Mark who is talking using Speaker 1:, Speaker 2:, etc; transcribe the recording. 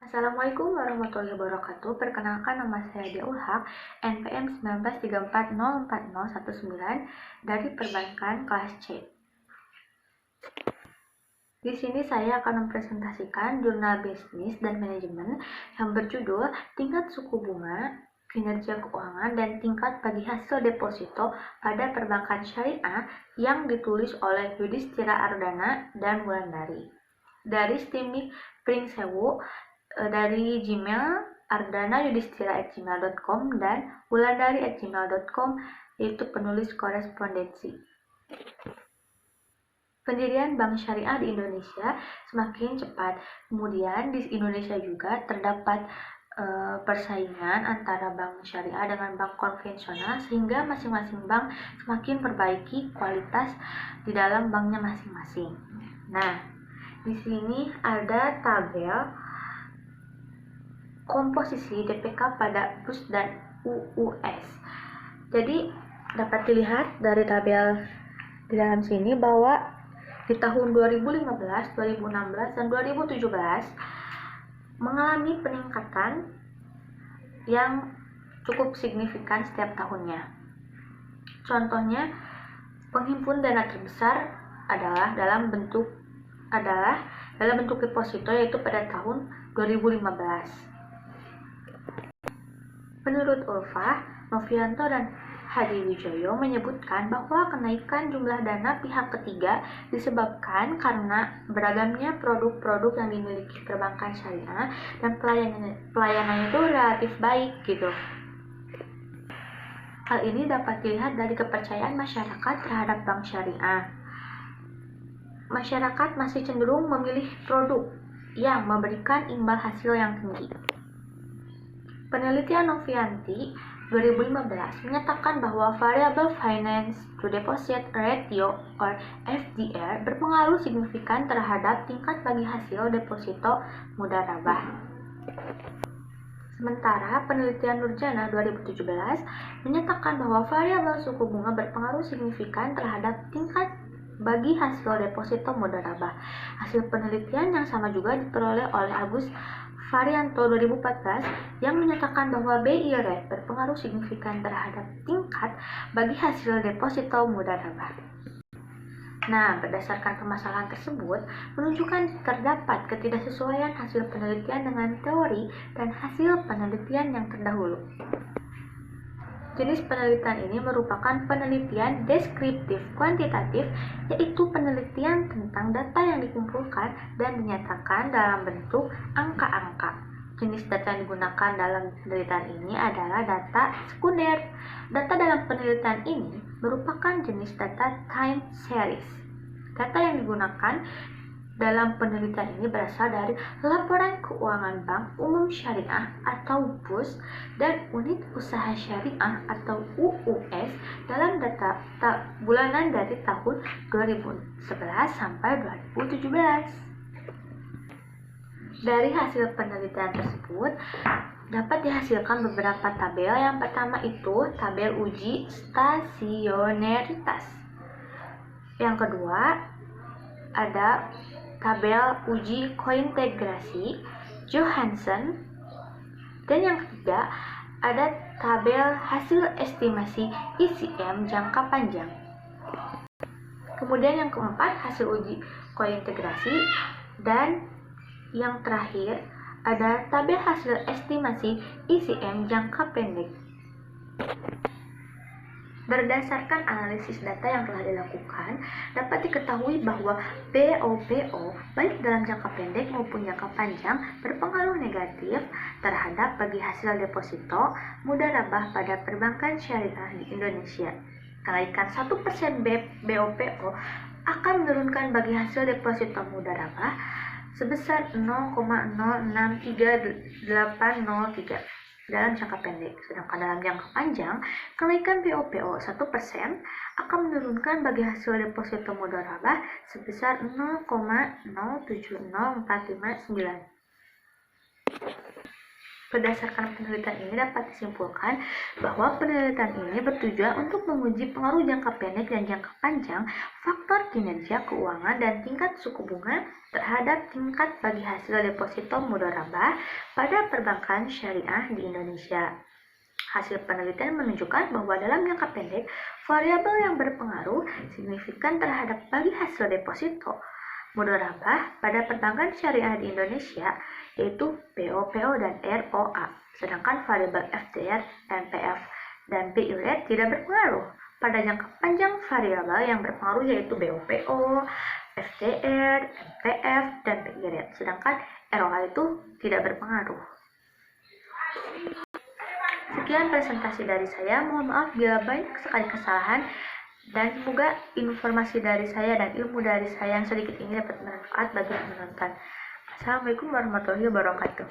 Speaker 1: Assalamualaikum warahmatullahi wabarakatuh. Perkenalkan, nama saya Diaul Haq, NPM 1934040119 dari Perbankan kelas C. Di sini saya akan mempresentasikan jurnal bisnis dan manajemen yang berjudul Tingkat Suku Bunga, Kinerja Keuangan, dan Tingkat Bagi Hasil Deposito pada Perbankan Syariah yang ditulis oleh Yudhistira Ardana dan Wulandari. Dari Stimik Pringsewu, dari Gmail ardana.yudhistira@gmail.com dan wulandari@gmail.com, yaitu penulis korespondensi. Pendirian bank syariah di Indonesia semakin cepat. Kemudian di Indonesia juga terdapat persaingan antara bank syariah dengan bank konvensional, sehingga masing-masing bank semakin perbaiki kualitas di dalam banknya masing-masing. Nah, di sini ada tabel komposisi DPK pada BUS dan UUS. Jadi dapat dilihat dari tabel di dalam sini bahwa di tahun 2015, 2016, dan 2017 mengalami peningkatan yang cukup signifikan setiap tahunnya. Contohnya, penghimpun dana terbesar adalah dalam bentuk deposito, yaitu pada tahun 2015. Menurut Ulfa, Novianto dan Hadi Wijoyo menyebutkan bahwa kenaikan jumlah dana pihak ketiga disebabkan karena beragamnya produk-produk yang dimiliki perbankan syariah dan pelayanannya itu relatif baik gitu. Hal ini dapat dilihat dari kepercayaan masyarakat terhadap bank syariah. Masyarakat masih cenderung memilih produk yang memberikan imbal hasil yang tinggi. Penelitian Novianti 2015 menyatakan bahwa Variable Finance to Deposit Ratio or FDR berpengaruh signifikan terhadap tingkat bagi hasil deposito mudharabah. Sementara penelitian Nurjana 2017 menyatakan bahwa variabel suku bunga berpengaruh signifikan terhadap tingkat bagi hasil deposito mudharabah. Hasil penelitian yang sama juga diperoleh oleh Agus Varianto 2014 yang menyatakan bahwa BI rate berpengaruh signifikan terhadap tingkat bagi hasil deposito mudharabah. Nah, berdasarkan permasalahan tersebut menunjukkan terdapat ketidaksesuaian hasil penelitian dengan teori dan hasil penelitian yang terdahulu. Jenis penelitian ini merupakan penelitian deskriptif kuantitatif, yaitu penelitian tentang data yang dikumpulkan dan dinyatakan dalam bentuk angka-angka. Jenis data yang digunakan dalam penelitian ini adalah data sekunder. Data dalam penelitian ini merupakan jenis data time series. Data yang digunakan dalam penelitian ini berasal dari Laporan Keuangan Bank Umum Syariah atau BUS dan Unit Usaha Syariah atau UUS dalam data bulanan dari tahun 2011 sampai 2017. Dari hasil penelitian tersebut dapat dihasilkan beberapa tabel. Yang pertama itu tabel uji stasioneritas. Yang kedua ada tabel uji kointegrasi Johansen, dan yang ketiga ada tabel hasil estimasi ICM jangka panjang. Kemudian yang keempat hasil uji kointegrasi, dan yang terakhir ada tabel hasil estimasi ICM jangka pendek. Berdasarkan analisis data yang telah dilakukan, dapat diketahui bahwa BOPO baik dalam jangka pendek maupun jangka panjang berpengaruh negatif terhadap bagi hasil deposito mudharabah pada perbankan syariah di Indonesia. Kenaikan 1% BOPO akan menurunkan bagi hasil deposito mudharabah sebesar 0,063803 dalam jangka pendek. Sedangkan dalam jangka panjang, kenaikan BOPO 1% akan menurunkan bagi hasil deposito mudharabah sebesar 0,070459. Berdasarkan penelitian ini dapat disimpulkan bahwa penelitian ini bertujuan untuk menguji pengaruh jangka pendek dan jangka panjang faktor kinerja keuangan dan tingkat suku bunga terhadap tingkat bagi hasil deposito mudharabah pada perbankan syariah di Indonesia. Hasil penelitian menunjukkan bahwa dalam jangka pendek, variabel yang berpengaruh signifikan terhadap bagi hasil deposito mudharabah pada perbankan syariah di Indonesia yaitu BOPO dan ROA, sedangkan variabel FTR, MPF, dan BI rate tidak berpengaruh. Pada jangka panjang, variabel yang berpengaruh yaitu BOPO, FTR, MPF, dan BI rate, sedangkan ROA itu tidak berpengaruh. Sekian presentasi dari saya, mohon maaf bila banyak sekali kesalahan dan semoga informasi dari saya dan ilmu dari saya yang sedikit ini dapat bermanfaat bagi penonton. Assalamualaikum warahmatullahi wabarakatuh.